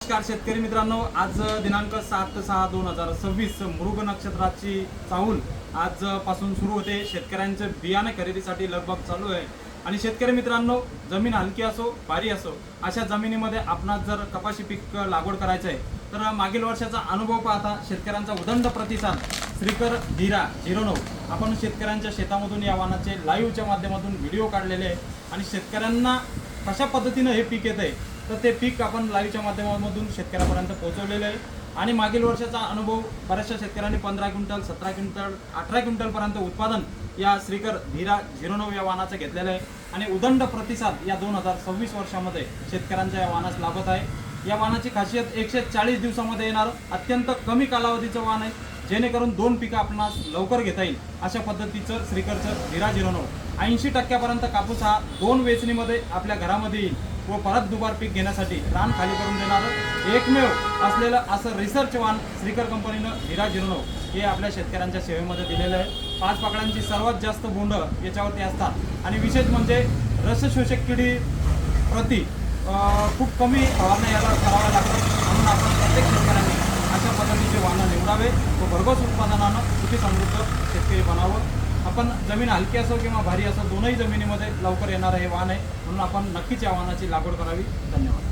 नमस्कार शेतकरी मित्रांनो, आज दिनांक 7/6/2026 मृग नक्षत्राची चाहूल आजपासून सुरू होते। शेतकऱ्यांचे बियाणे खरेदीसाठी लगबग चालू आहे आणि शेतकरी मित्रांनो, जमीन हलकी असो भारी असो अशा जमिनीमध्ये आपणास जर कपाशी पीक लागवड करायचं आहे तर मागील वर्षाचा अनुभव पाहता शेतकऱ्यांचा उदंड प्रतिसाद श्रीकर धीरा 09 आपण शेतकऱ्यांच्या शेतामधून या वाहनाचे लाईव्हच्या माध्यमातून व्हिडिओ काढलेले आहे आणि शेतकऱ्यांना कशा पद्धतीने हे पीक येत आहे तर ते पीक आपण लाईव्हच्या माध्यमातून शेतकऱ्यापर्यंत पोहोचवलेलं आहे। आणि मागील वर्षाचा अनुभव बऱ्याचशा शेतकऱ्यांनी 15 क्विंटल 17 क्विंटल 18 क्विंटलपर्यंत उत्पादन या श्रीकर धीरा 09 या वाहनाचं घेतलेलं आहे आणि उदंड प्रतिसाद या 2026 वर्षामध्ये शेतकऱ्यांच्या या वाहनास लाभत आहे। या वाहनाची खासियत 140 दिवसामध्ये येणारं अत्यंत कमी कालावधीचं वाहन आहे, जेणेकरून 2 पिकं आपणास लवकर घेता येईल अशा पद्धतीचं श्रीकरचं धीरा 09 80% कापूस हा 2 वेचणीमध्ये आपल्या घरामध्ये येईल व परत दुबार पीक घेण्यासाठी रान खाली करून देणारं एकमेव असलेलं असं रिसर्च वाहन श्रीकर कंपनीनं धीरा 09 हे आपल्या शेतकऱ्यांच्या सेवेमध्ये दिलेलं आहे। 5 पाकळ्यांची सर्वात जास्त बोंड याच्यावरती असतात आणि विशेष म्हणजे रसशोषक किडी प्रति खूप कमी फवारण्या याला कराव्या लागतात, म्हणून आपण प्रत्येक शेतकऱ्यांनी अशा पद्धतीचे वाहनं निवडावे व भरघोस उत्पादनानं सुखी समृद्ध शेतकरी बनावं। आपण जमीन हलकी असो किंवा भारी असो दोनही जमिनीमध्ये लवकर येणारं हे वाहन आहे, म्हणून आपण नक्कीच या वाहनाची लागवड करावी। धन्यवाद।